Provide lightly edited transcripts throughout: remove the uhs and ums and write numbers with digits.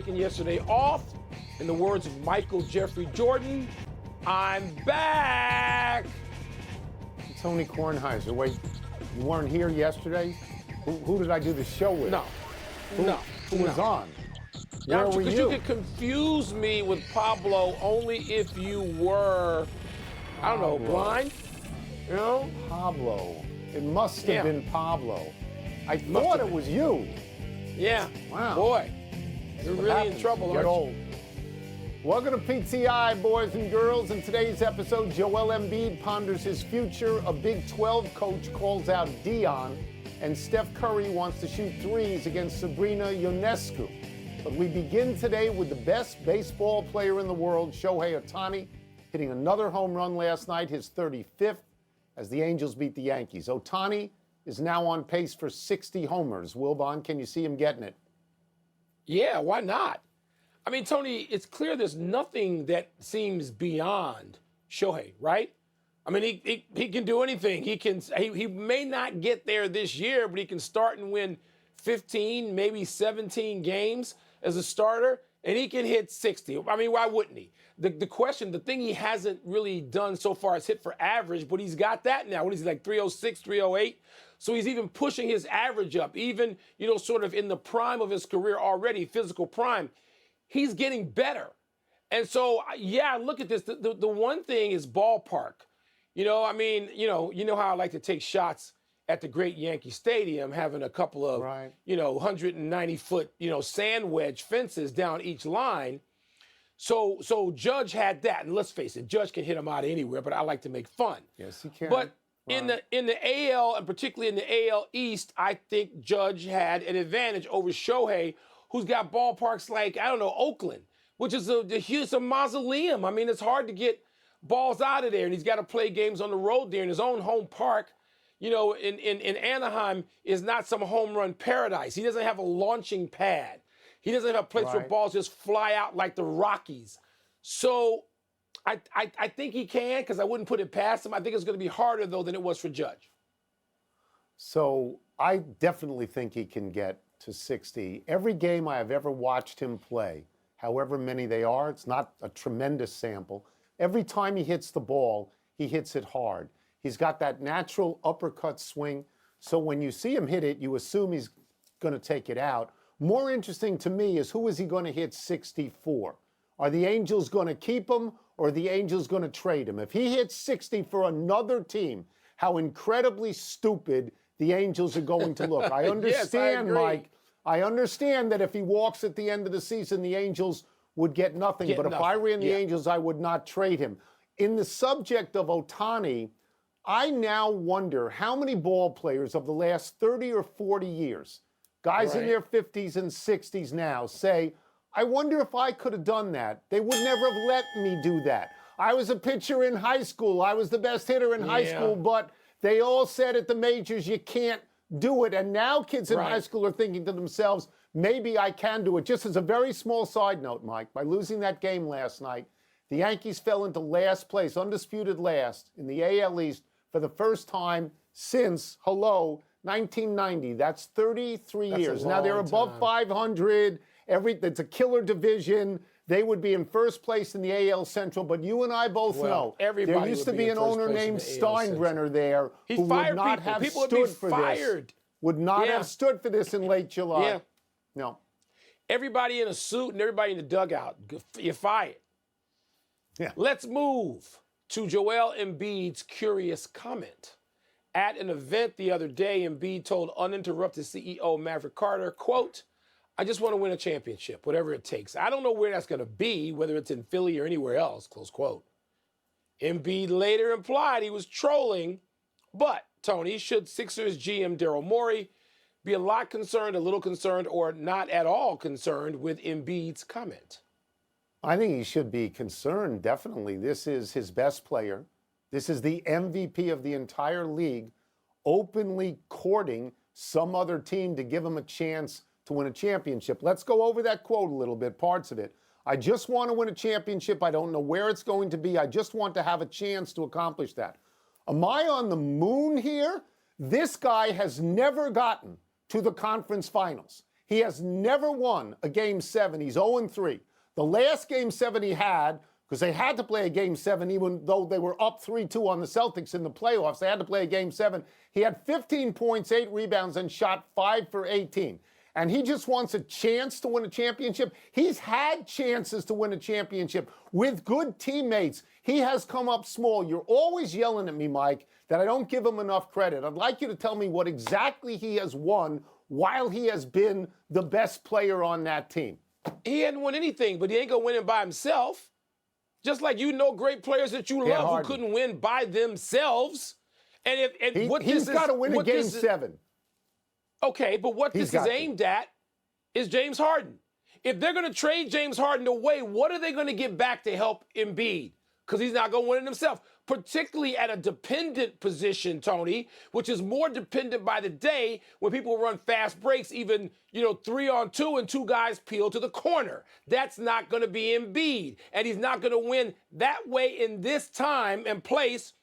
Taking yesterday off. In the words of Michael Jeffrey Jordan, I'm back. Tony Kornheiser, wait, you weren't here yesterday? Who did I do the show with? No. Who was on? Where were Because you? you could confuse me with Pablo only if you were, I don't know, blind. You know? Pablo. It must have been Pablo. I Must thought have it been. was you. Yeah. Wow. Boy, you're What really happens? in trouble, You aren't get you? old. Welcome to PTI, boys and girls. In today's episode, Joel Embiid ponders his future. A Big 12 coach calls out Dion. And Steph Curry wants to shoot threes against Sabrina Ionescu. But we begin today with the best baseball player in the world, Shohei Ohtani, hitting another home run last night, his 35th, as the Angels beat the Yankees. Ohtani is now on pace for 60 homers. Wilbon, can you see him getting it? Yeah, why not? I mean, Tony, it's clear there's nothing that seems beyond Shohei, right? I mean, he can do anything. He may not get there this year, but he can start and win 15, maybe 17 games as a starter, and he can hit 60. I mean, why wouldn't he? The thing he hasn't really done so far is hit for average, but he's got that now. What is he, like 306, 308? So he's even pushing his average up, even, sort of in the prime of his career already, physical prime. He's getting better. And so, yeah, look at this. The one thing is ballpark. You know how I like to take shots at the great Yankee Stadium, having a couple of, 190-foot, sand wedge fences down each line. So Judge had that. And let's face it, Judge can hit him out of anywhere, but I like to make fun. Yes, he can. But in the AL, and particularly in the AL East, I think Judge had an advantage over Shohei, who's got ballparks like, Oakland, which is a mausoleum. I mean, it's hard to get balls out of there, and he's got to play games on the road there in his own home park. In Anaheim is not some home run paradise. He doesn't have a launching pad. He doesn't have a place where balls just fly out like the Rockies. So I think he can, because I wouldn't put it past him. I think it's going to be harder, though, than it was for Judge. So I definitely think he can get to 60. Every game I have ever watched him play, however many they are, it's not a tremendous sample. Every time he hits the ball, he hits it hard. He's got that natural uppercut swing. So when you see him hit it, you assume he's going to take it out. More interesting to me is, who is he going to hit 60 for? Are the Angels going to keep him, or are the Angels going to trade him? If he hits 60 for another team, how incredibly stupid the Angels are going to look. I understand, yes, I Mike. I understand that if he walks at the end of the season, the Angels would get nothing. But if I ran the Angels, I would not trade him. In the subject of Ohtani, I now wonder how many ball players of the last 30 or 40 years, guys in their 50s and 60s now, say, I wonder if I could have done that. They would never have let me do that. I was a pitcher in high school. I was the best hitter in high school, but they all said at the majors, you can't do it. And now kids in high school are thinking to themselves, maybe I can do it. Just as a very small side note, Mike, by losing that game last night, the Yankees fell into last place, undisputed last, in the AL East for the first time since, 1990. That's 33 years. Now they're above 500. It's a killer division. They would be in first place in the AL Central, but you and I both know there used to be an owner named Steinbrenner there who would not have stood for this. Would not have stood for this in late July. Yeah. No. Everybody in a suit and everybody in the dugout, you're fired. Yeah. Let's move to Joel Embiid's curious comment. At an event the other day, Embiid told uninterrupted CEO Maverick Carter, quote, I just want to win a championship, whatever it takes. I don't know where that's going to be, whether it's in Philly or anywhere else, close quote. Embiid later implied he was trolling, but, Tony, should Sixers GM Daryl Morey be a little concerned, or not at all concerned with Embiid's comment? I think he should be concerned, definitely. This is his best player. This is the MVP of the entire league, openly courting some other team to give him a chance to win a championship. Let's go over that quote a little bit, parts of it. I just want to win a championship. I don't know where it's going to be. I just want to have a chance to accomplish that. Am I on the moon here? This guy has never gotten to the conference finals. He has never won a Game 7. He's 0-3. The last Game 7 he had, because they had to play a Game 7 even though they were up 3-2 on the Celtics in the playoffs. They had to play a Game 7. He had 15 points, 8 rebounds, and shot 5 for 18. And he just wants a chance to win a championship. He's had chances to win a championship with good teammates. He has come up small. You're always yelling at me, Mike, that I don't give him enough credit. I'd like you to tell me what exactly he has won while he has been the best player on that team. He hadn't won anything, but he ain't going to win it by himself. Just like you know great players that you love who couldn't win by themselves. And he's got to win a Game 7. Okay, but what this is aimed at is James Harden. If they're going to trade James Harden away, what are they going to get back to help Embiid? Because he's not going to win it himself, particularly at a dependent position, Tony, which is more dependent by the day when people run fast breaks, even, 3-on-2 and 2 guys peel to the corner. That's not going to be Embiid, and he's not going to win that way in this time and place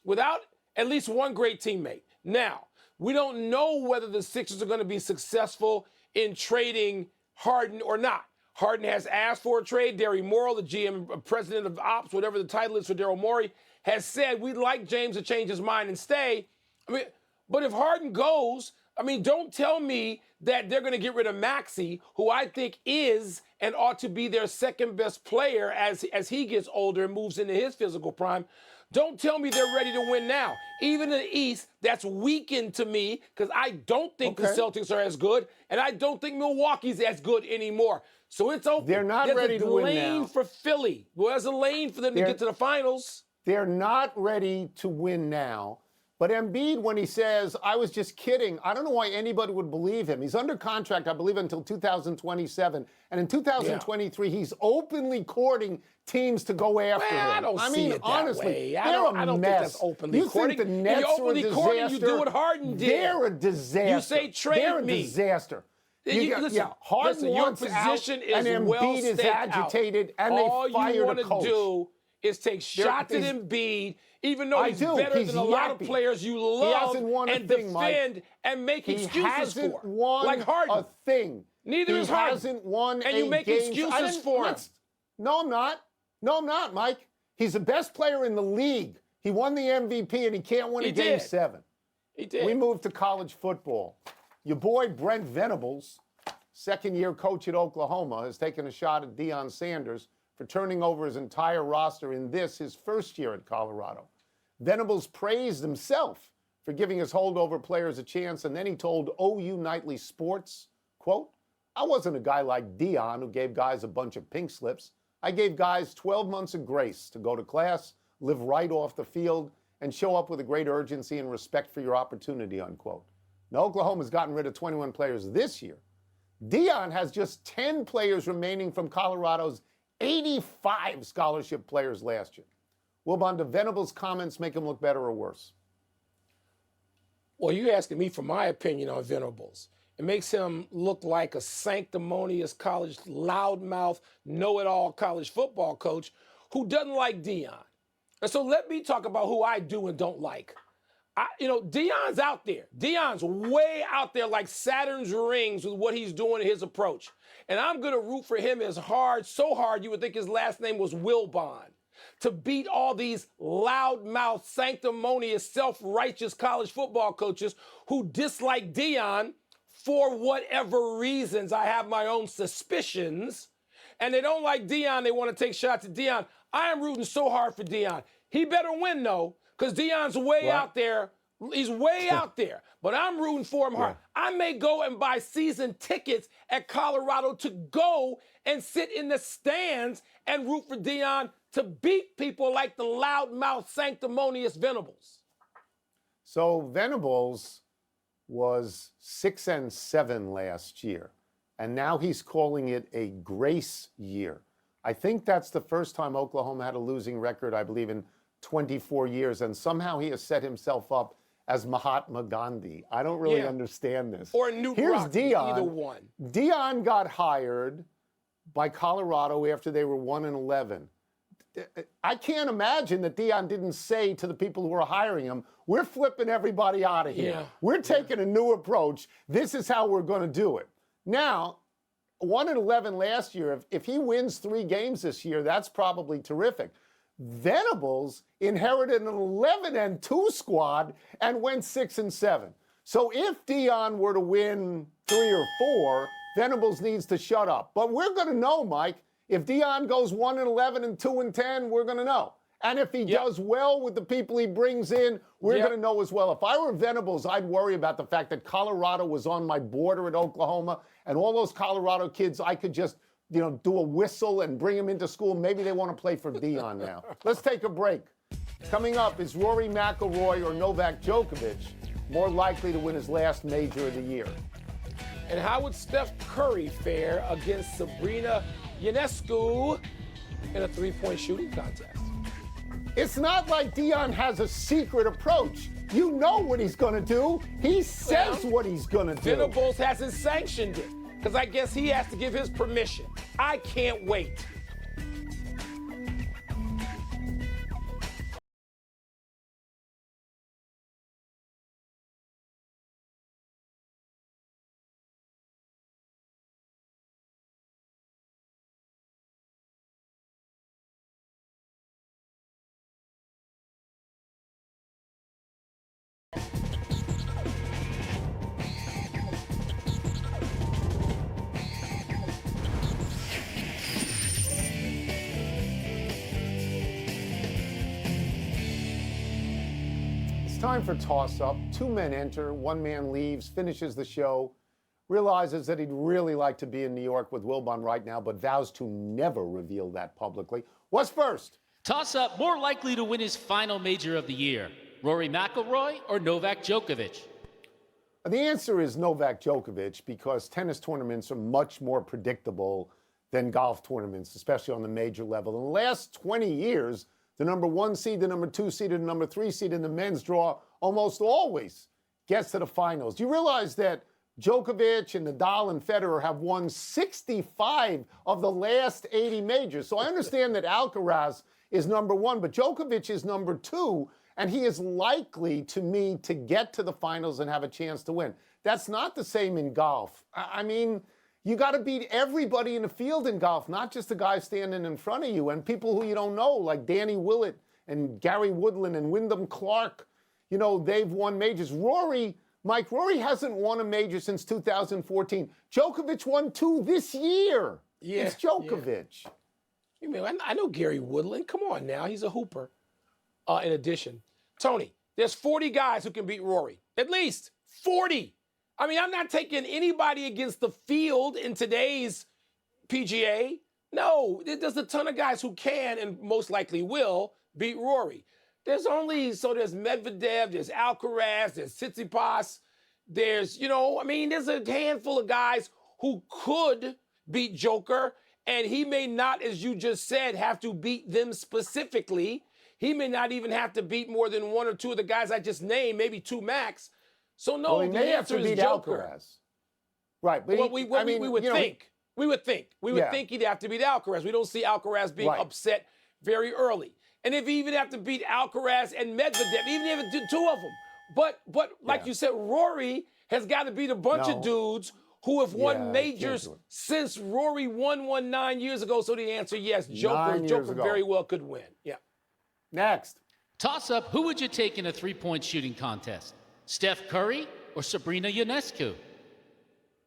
without at least one great teammate. Now, we don't know whether the Sixers are going to be successful in trading Harden or not. Harden has asked for a trade. Darry Morrow, the GM, president of ops, whatever the title is for Daryl Morey, has said we'd like James to change his mind and stay. But if Harden goes, don't tell me that they're going to get rid of Maxey, who I think is and ought to be their second best player as he gets older and moves into his physical prime. Don't tell me they're ready to win now. Even in the East, that's weakened to me because I don't think the Celtics are as good, and I don't think Milwaukee's as good anymore. So it's open. They're not ready to win now. There's a lane for Philly. Well, there's a lane for them to get to the finals. They're not ready to win now. But Embiid, when he says, I was just kidding, I don't know why anybody would believe him. He's under contract, I believe, until 2027. And in 2023, he's openly courting teams to go after him. I don't see it that honestly, way. They're I don't mess. think that's openly courting. You think the Nets are a disaster? Courting, you do what Harden did. They're a disaster. You say trade They're me. a disaster. Harden your wants position out, is and Embiid is agitated, and they fired a coach. All you want to do is take shots at Embiid, even though he's better than a lot of players you love, and defend and make excuses for. He hasn't won like Harden. a thing. Neither is Harden. He hasn't won and you make excuses for him. No, I'm not. No, I'm not, Mike. He's the best player in the league. He won the MVP, and he can't win a Game 7. He did. We moved to college football. Your boy Brent Venables, second-year coach at Oklahoma, has taken a shot at Deion Sanders for turning over his entire roster in his first year at Colorado. Venables praised himself for giving his holdover players a chance, and then he told OU Nightly Sports, quote, I wasn't a guy like Deion who gave guys a bunch of pink slips. I gave guys 12 months of grace to go to class, live right off the field, and show up with a great urgency and respect for your opportunity, unquote. Now, Oklahoma's gotten rid of 21 players this year. Deion has just 10 players remaining from Colorado's 85 scholarship players last year. Will Bonda Venables' comments make him look better or worse? Well, you're asking me for my opinion on Venables. It makes him look like a sanctimonious college loudmouth, know-it-all college football coach who doesn't like Deion. And so let me talk about who I do and don't like. Deion's out there. Deion's way out there like Saturn's rings with what he's doing in his approach. And I'm going to root for him so hard you would think his last name was Wilbon, to beat all these loudmouth, sanctimonious, self-righteous college football coaches who dislike Deion for whatever reasons. I have my own suspicions. And they don't like Deion. They want to take shots at Deion. I am rooting so hard for Deion. He better win, though, because Deion's way out there. He's way out there. But I'm rooting for him hard. Yeah. I may go and buy season tickets at Colorado to go and sit in the stands and root for Deion to beat people like the loudmouth, sanctimonious Venables. So Venables was 6-7 last year, and now he's calling it a grace year. I think that's the first time Oklahoma had a losing record, I believe, in 24 years, and somehow he has set himself up as Mahatma Gandhi. I don't really understand this. Or Newt Here's Rockne, Deion. either one. Deion got hired by Colorado after they were 1-11. I can't imagine that Deion didn't say to the people who were hiring him, we're flipping everybody out of here. We're taking a new approach. This is how we're going to do it. Now, 1-11 last year. If he wins 3 games this year, that's probably terrific. Venables inherited an 11-2 squad and went 6-7. So if Dion were to win 3 or 4, Venables needs to shut up. But we're going to know, Mike. If Dion goes 1-11 and 2-10, we're going to know. And if he does well with the people he brings in, we're going to know as well. If I were Venables, I'd worry about the fact that Colorado was on my border at Oklahoma, and all those Colorado kids, I could just, do a whistle and bring them into school. Maybe they want to play for Dion now. Let's take a break. Coming up, is Rory McIlroy or Novak Djokovic more likely to win his last major of the year? And how would Steph Curry fare against Sabrina Ionescu in a 3-point shooting contest? It's not like Dion has a secret approach. You know what he's going to do. He says what he's going to do. Venables hasn't sanctioned it because I guess he has to give his permission. I can't wait. Time for toss-up. 2 men enter, 1 man leaves, finishes the show, realizes that he'd really like to be in New York with Wilbon right now, but vows to never reveal that publicly. What's first? Toss-up, more likely to win his final major of the year, Rory McIlroy or Novak Djokovic? The answer is Novak Djokovic, because tennis tournaments are much more predictable than golf tournaments, especially on the major level. In the last 20 years, the number 1 seed, the number 2 seed, and the number 3 seed in the men's draw almost always gets to the finals. Do you realize that Djokovic and Nadal and Federer have won 65 of the last 80 majors? So I understand that Alcaraz is number 1, but Djokovic is number 2, and he is likely, to me, to get to the finals and have a chance to win. That's not the same in golf. I mean, you got to beat everybody in the field in golf, not just the guy standing in front of you, and people who you don't know, like Danny Willett and Gary Woodland and Wyndham Clark. They've won majors. Rory hasn't won a major since 2014. Djokovic won 2 this year. Yeah, it's Djokovic. Yeah. You mean, I know Gary Woodland. Come on now. He's a hooper. In addition, Tony, there's 40 guys who can beat Rory. At least 40. I mean, I'm not taking anybody against the field in today's PGA. No, there's a ton of guys who can and most likely will beat Rory. There's Medvedev, there's Alcaraz, there's Tsitsipas, there's a handful of guys who could beat Joker, and he may not, as you just said, have to beat them specifically. He may not even have to beat more than 1 or 2 of the guys I just named, maybe 2 max. So no, he may have to beat Alcaraz. Right, but we would think. We would think he'd have to beat Alcaraz. We don't see Alcaraz being upset very early. And if he even have to beat Alcaraz and Medvedev, even if it did 2 of them. But like you said, Rory has got to beat a bunch of dudes who have won majors since Rory won one 9 years ago. So the answer, yes, Joker very well could win. Yeah. Next. Toss up, who would you take in a 3-point shooting contest? Steph Curry or Sabrina Ionescu?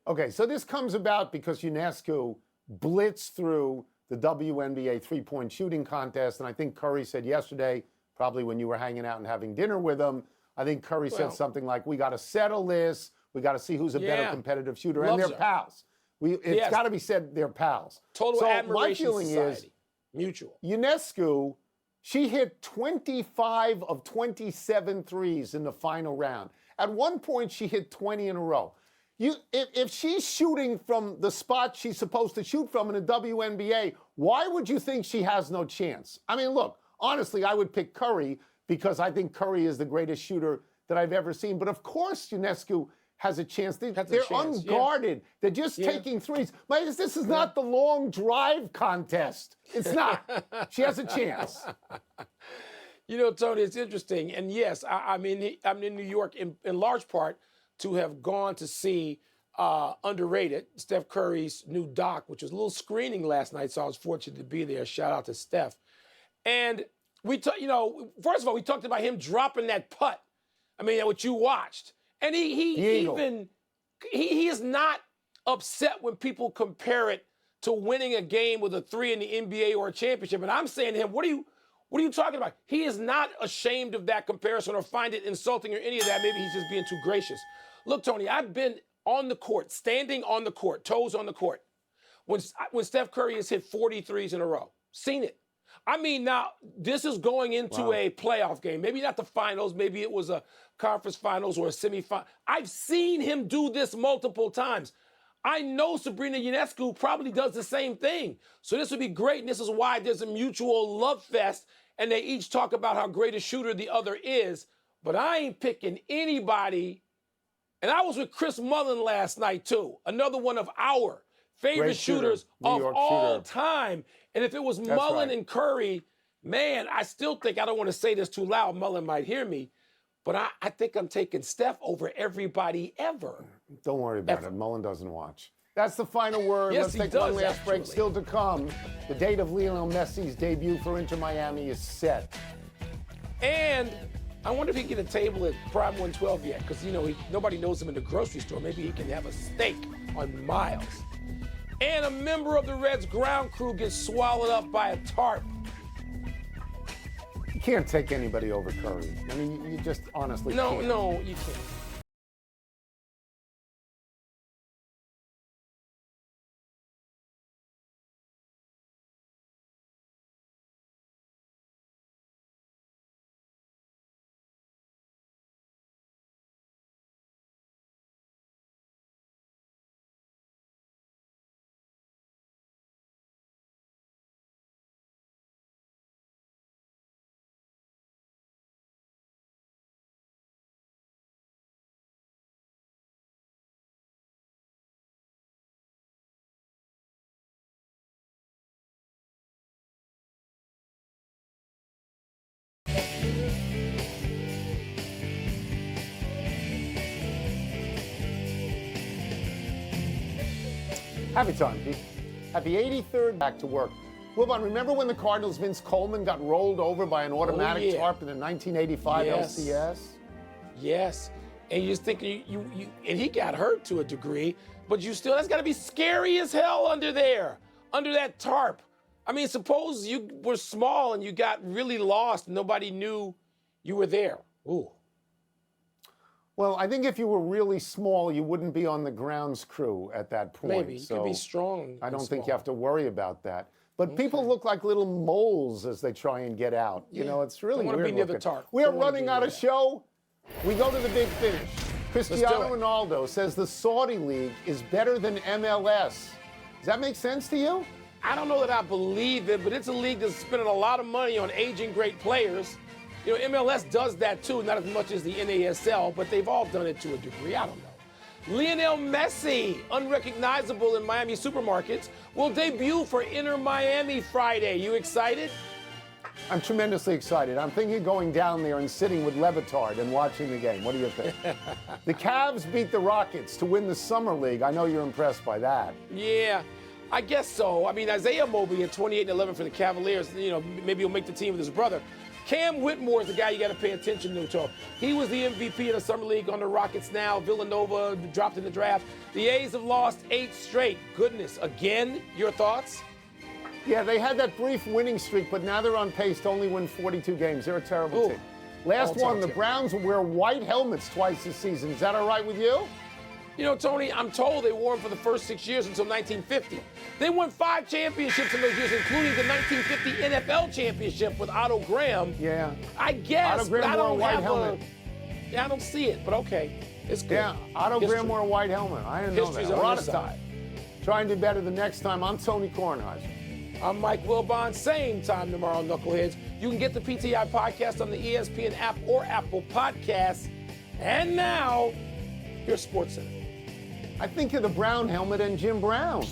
Okay, so this comes about because Ionescu blitzed through the WNBA 3-point shooting contest, and I think Curry said yesterday, probably when you were hanging out and having dinner with him, I think Curry said something like, we got to settle this, we got to see who's a better competitive shooter, and they're pals. It's got to be said they're pals. Total admiration my feeling society. Is, mutual. Ionescu, she hit 25 of 27 threes in the final round. At one point, she hit 20 in a row. If she's shooting from the spot she's supposed to shoot from in the WNBA, why would you think she has no chance? I mean, look, honestly, I would pick Curry because I think Curry is the greatest shooter that I've ever seen. But of course, Ionescu has a chance. They're unguarded. Yeah. They're just taking threes. This is not the long drive contest. It's not. She has a chance. Tony, it's interesting. And yes, I'm in New York in large part to have gone to see underrated. Steph Curry's new doc, which was a little screening last night, so I was fortunate to be there. Shout out to Steph. And first of all, we talked about him dropping that putt. I mean, what you watched. And he is not upset when people compare it to winning a game with a 3 in the NBA or a championship. And I'm saying to him, what are you talking about? He is not ashamed of that comparison or find it insulting or any of that. Maybe he's just being too gracious. Look, Tony, I've been on the court, standing on the court, toes on the court, when Steph Curry has hit 43s in a row. Seen it. I mean, now, this is going into a playoff game. Maybe not the finals. Maybe it was a conference finals or a semifinal. I've seen him do this multiple times. I know Sabrina Ionescu probably does the same thing. So this would be great, and this is why there's a mutual love fest, and they each talk about how great a shooter the other is. But I ain't picking anybody. And I was with Chris Mullin last night, too, another one of our favorite shooters of all time. And if it was Mullin and Curry, man, I still think, I don't want to say this too loud, Mullin might hear me, but I think I'm taking Steph over everybody ever. Don't worry about it. Mullin doesn't watch. That's the final word. Yes, Let's take one last break. Still to come, the date of Lionel Messi's debut for Inter Miami is set. And I wonder if he can get a table at Prime 112 yet, because, nobody knows him in the grocery store. Maybe he can have a steak on Miles. And a member of the Reds ground crew gets swallowed up by a tarp. You can't take anybody over Curry. I mean, you just honestly can't. No, you can't. Happy time, Pete. Happy 83rd back to work. Wilbon, remember when the Cardinals' Vince Coleman got rolled over by an automatic tarp in the 1985 LCS? Yes. And you just think and he got hurt to a degree, but that's got to be scary as hell under there, under that tarp. I mean, suppose you were small and you got really lost and nobody knew you were there. Ooh. Well, I think if you were really small, you wouldn't be on the grounds crew at that point. Maybe. You could be strong. I don't think you have to worry about that. But people look like little moles as they try and get out. It's really weird. Don't want to be near the tarp. We're running out of show. We go to the big finish. Cristiano Ronaldo says the Saudi League is better than MLS. Does that make sense to you? I don't know that I believe it, but it's a league that's spending a lot of money on aging great players. MLS does that too, not as much as the NASL, but they've all done it to a degree. I don't know. Lionel Messi, unrecognizable in Miami supermarkets, will debut for Inter Miami Friday. You excited? I'm tremendously excited. I'm thinking of going down there and sitting with Levitard and watching the game. What do you think? The Cavs beat the Rockets to win the Summer League. I know you're impressed by that. Yeah, I guess so. I mean, Isaiah Mobley at 28-11 for the Cavaliers, maybe he'll make the team with his brother. Cam Whitmore is the guy you got to pay attention to. He was the MVP of the Summer League on the Rockets now. Villanova dropped in the draft. The A's have lost 8 straight. Goodness. Again, your thoughts? Yeah, they had that brief winning streak, but now they're on pace to only win 42 games. They're a terrible team. Last one, the Browns will wear white helmets twice this season. Is that all right with you? Tony, I'm told they wore them for the first 6 years until 1950. They won 5 championships in those years, including the 1950 NFL championship with Otto Graham. Yeah. I guess. Otto Graham wore a white helmet. I don't see it, but okay. It's good. Yeah, Otto Graham wore a white helmet. I didn't know that. History's on this side. Try and do better the next time. I'm Tony Kornheiser. I'm Mike Wilbon. Same time tomorrow, Knuckleheads. You can get the PTI podcast on the ESPN app or Apple Podcasts. And now, your SportsCenter. I think of the Brown helmet and Jim Brown.